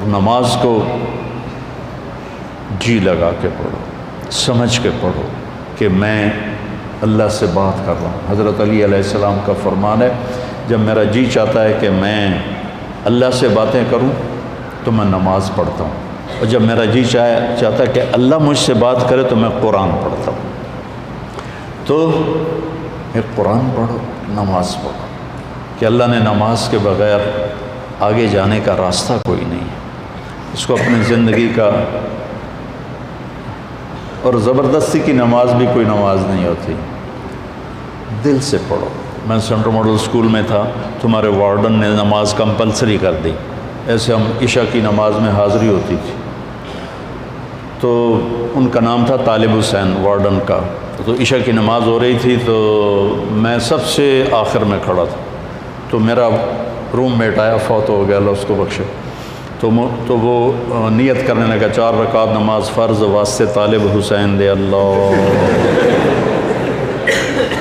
نماز کو جی لگا کے پڑھو، سمجھ کے پڑھو کہ میں اللہ سے بات کر رہا ہوں۔ حضرت علی علیہ السلام کا فرمان ہے، جب میرا جی چاہتا ہے کہ میں اللہ سے باتیں کروں تو میں نماز پڑھتا ہوں، اور جب میرا جی چاہتا ہے کہ اللہ مجھ سے بات کرے تو میں قرآن پڑھتا ہوں۔ تو ایک قرآن پڑھو، نماز پڑھو، کہ اللہ نے نماز کے بغیر آگے جانے کا راستہ کوئی نہیں ہے، اس کو اپنی زندگی کا، اور زبردستی کی نماز بھی کوئی نماز نہیں ہوتی، دل سے پڑھو۔ میں سینٹرل ماڈل اسکول میں تھا، تمہارے وارڈن نے نماز کمپلسری کر دی، ایسے ہم عشاء کی نماز میں حاضری ہوتی تھی، تو ان کا نام تھا طالب حسین وارڈن کا، تو عشاء کی نماز ہو رہی تھی تو میں سب سے آخر میں کھڑا تھا، تو میرا روم میٹ آیا، فوت ہو گیا، اللہ اس کو بخشے، تو وہ نیت کرنے لگا 4 رکعت نماز فرض واسطے طالب حسین دے اللہ۔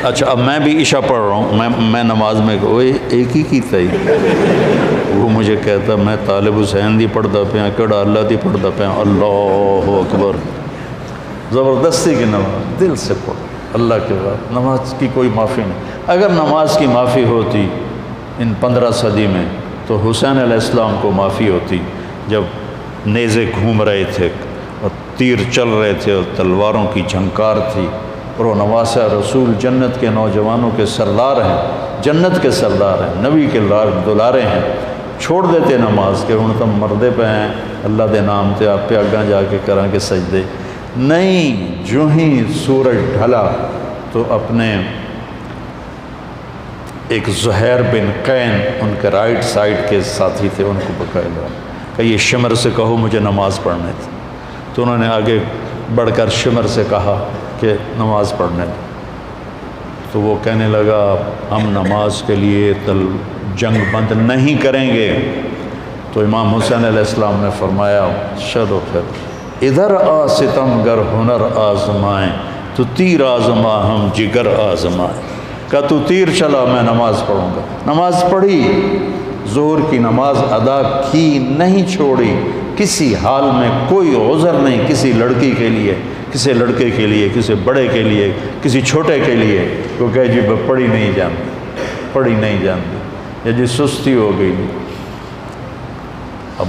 اچھا اب میں بھی عشاء پڑھ رہا ہوں، میں نماز میں ایک ہی کی تھی، وہ مجھے کہتا میں طالب حسین دی پڑھتا پیا، کہڑا اللہ دی پڑھتا پیا، اللہ اکبر۔ زبردستی کی نماز دل سے پڑھو، اللہ کے بعد نماز کی کوئی معافی نہیں۔ اگر نماز کی معافی ہوتی ان 15 صدی میں تو حسین علیہ السلام کو معافی ہوتی، جب نیزے گھوم رہے تھے اور تیر چل رہے تھے اور تلواروں کی جھنکار تھی، اور وہ نواسہ رسول جنت کے نوجوانوں کے سردار ہیں، جنت کے سردار ہیں، نبی کے دلارے ہیں، چھوڑ دیتے نماز کے ہن تم مردے پہ ہیں، اللہ دے نام تے آپ پہ اگاں جا کے کراں کے سجدے نہیں۔ جو ہی سورج ڈھلا تو اپنے ایک زہیر بن قین ان کے رائٹ سائڈ کے ساتھی تھے، ان کو بکائے لو کہ یہ شمر سے کہو مجھے نماز پڑھنے تھی، تو انہوں نے آگے بڑھ کر شمر سے کہا کہ نماز پڑھنے دیں، تو وہ کہنے لگا ہم نماز کے لیے جنگ بند نہیں کریں گے۔ تو امام حسین علیہ السلام نے فرمایا چلو پھر ادھر آ ستم گر ہنر آزمائیں، تو تیر آزما ہم جگر آزمائیں، کہ تو تیر چلا میں نماز پڑھوں گا۔ نماز پڑھی، ظہر کی نماز ادا کی، نہیں چھوڑی، کسی حال میں کوئی عذر نہیں کسی لڑکی کے لیے، کسی لڑکے کے لیے، کسی بڑے کے لیے، کسی چھوٹے کے لیے، وہ کہے جی پڑھی نہیں جانتی، پڑھی نہیں جانتی، یا جی سستی ہو گئی۔ اب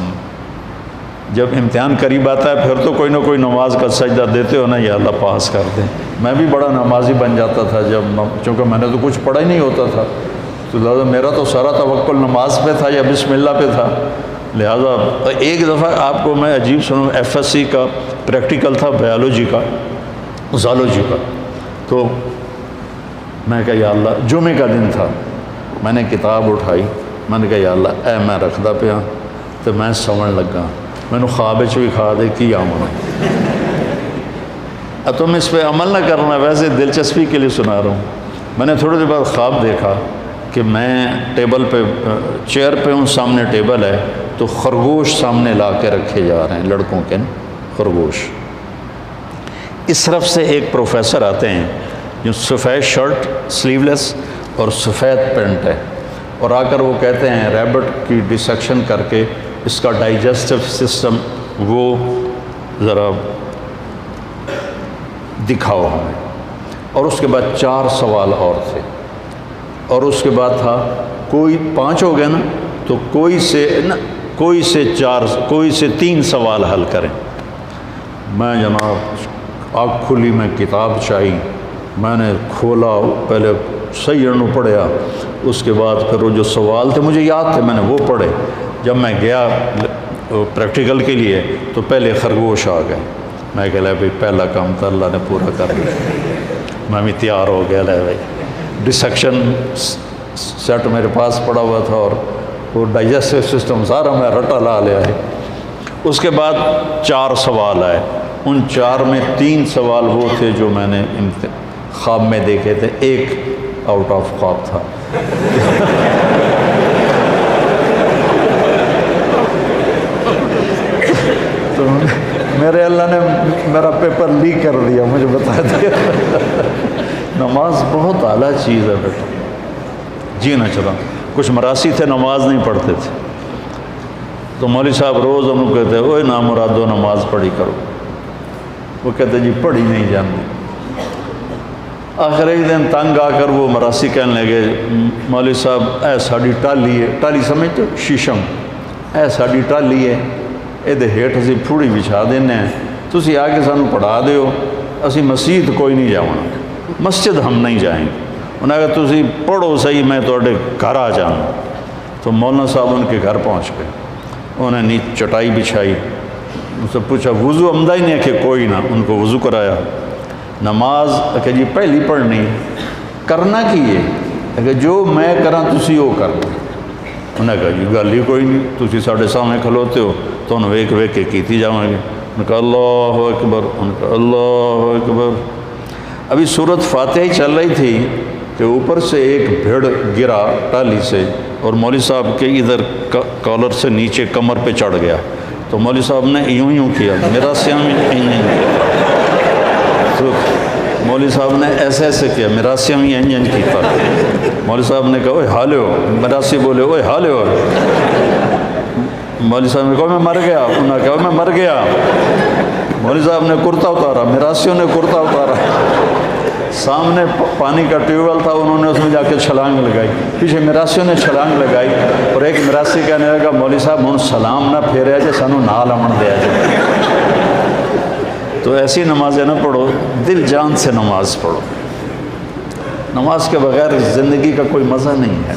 جب امتحان قریب آتا ہے پھر تو کوئی نہ کوئی نماز کا سجدہ دیتے ہو نا، یا اللہ پاس کر دے۔ میں بھی بڑا نمازی بن جاتا تھا چونکہ میں نے تو کچھ پڑھا ہی نہیں ہوتا تھا، تو لہٰذا میرا تو سارا توکل نماز پہ تھا یا بسم اللہ پہ تھا۔ لہٰذا ایک دفعہ آپ کو میں عجیب سنوں، FSC کا پریکٹیکل تھا بایولوجی کا، زالوجی کا، تو میں کہا یا اللہ، جمعے کا دن تھا، میں نے کتاب اٹھائی، میں نے کہا یا اللہ اے میں رکھدا پیا تو میں سمجھ لگا، میں نے خواب بھی کھا دے کی آمن، اب تم اس پہ عمل نہ کرنا، ویسے دلچسپی کے لیے سنا رہا ہوں۔ میں نے تھوڑی دیر بعد خواب دیکھا کہ میں ٹیبل پہ، چیئر پہ ہوں، سامنے ٹیبل ہے، تو خرگوش سامنے لا کے رکھے جا رہے ہیں، لڑکوں کے خرگوش۔ اس طرف سے ایک پروفیسر آتے ہیں جو سفید شرٹ سلیو لیس اور سفید پینٹ ہے، اور آ کر وہ کہتے ہیں ریبٹ کی ڈسیکشن کر کے اس کا ڈائجسٹو سسٹم وہ ذرا دکھاؤ ہمیں، اور اس کے بعد 4 سوال اور تھے، اور اس کے بعد تھا کوئی 5 ہو گئے نا، تو کوئی سے 3 سوال حل کریں۔ میں جناب آنکھ کھلی، میں کتاب چاہی، میں نے کھولا، پہلے صحیح انو پڑھیا، اس کے بعد پھر وہ جو سوال تھے مجھے یاد تھے، میں نے وہ پڑھے۔ جب میں گیا پریکٹیکل کے لیے تو پہلے خرگوش آ گئے، میں کہہ لیا بھائی پہلا کام تو اللہ نے پورا کر دیا، میں بھی تیار ہو گیا، لے بھائی ڈسیکشن سیٹ میرے پاس پڑا ہوا تھا، اور وہ ڈائجسٹو سسٹم سارا میں رٹا لا لیا ہے۔ اس کے بعد 4 سوال آئے، ان 4 میں 3 سوال وہ تھے جو میں نے خواب میں دیکھے تھے، ایک آؤٹ آف خواب تھا۔ تو میرے اللہ نے میرا پیپر لیک کر دیا، مجھے بتا دیا۔ نماز بہت اعلیٰ چیز ہے بیٹا، جی نہ چلا۔ کچھ مراسی تھے نماز نہیں پڑھتے تھے، تو مولوی صاحب روز انہوں کہتے اوے نامرادو نماز پڑھی کرو، وہ کہتے جی پڑھی نہیں جاندی۔ آخر ایک دن تنگ آ کر وہ مراسی کہنے لگے مولوی صاحب اے ساڑی ٹالی ہے، ٹالی سمجھتے ہو شیشم، اے ساڑی ٹالی ہے یہ ہیٹ اسی پھوڑی بچھا دینے ہیں، تسی آ کے سانو پڑھا دیو، اسی مسجد کوئی نہیں جاؤں، مسجد ہم نہیں جائیں گے۔ انہوں نے کہا تسی پڑھو صحیح میں توڑے گھر آ جاؤں۔ تو مولانا صاحب ان کے گھر پہنچ گئے، انہوں نے چٹائی بچھائی، ان سے پوچھا وضو عمدہ ہی نہیں ہے کہ کوئی نہ، ان کو وضو کرایا۔ نماز کہ جی پہلی پڑھنی کرنا کی ہے کہ جو میں کراں تسی وہ کر لو۔ انہوں نے کہا جی گل ہی کوئی نہیں، تسی ساڑھے سامنے کھلوتے ہو تو انہوں ویک ویک کے کیتی جاؤں گے۔ ان کا اللہ اکبر، ان کا اللہ اکبر۔ ابھی سورت فاتحہ ہی چل رہی تھی کہ اوپر سے ایک بھیڑ گرا ٹالی سے اور مولوی صاحب کے ادھر کالر سے نیچے کمر پہ چڑھ گیا، تو مولوی صاحب نے یوں یوں کیا، میرا سیام نہیں کیا، تو مولوی صاحب نے ایسے ایسے کیا، میرا سیام این کیتا۔ مولوی صاحب نے کہا اوے حالے ہو، مراسی بولے اوے حالے ہو۔ مولوی صاحب نے کہا میں مر گیا، انہوں نے کہا میں مر گیا۔ مولوی صاحب نے کرتا اتارا، مراسیوں نے کرتا اتارا، سامنے پانی کا ٹیوب ویل تھا، انہوں نے اس میں جا کے چھلانگ لگائی، پیچھے مراسیوں نے چھلانگ لگائی، اور ایک مراسی کہنے لگا مولوی صاحب ہوں سلام نہ پھیرے جے سانو نال امن دیا جائے۔ تو ایسی نمازیں نہ پڑھو، دل جان سے نماز پڑھو، نماز کے بغیر زندگی کا کوئی مزہ نہیں ہے۔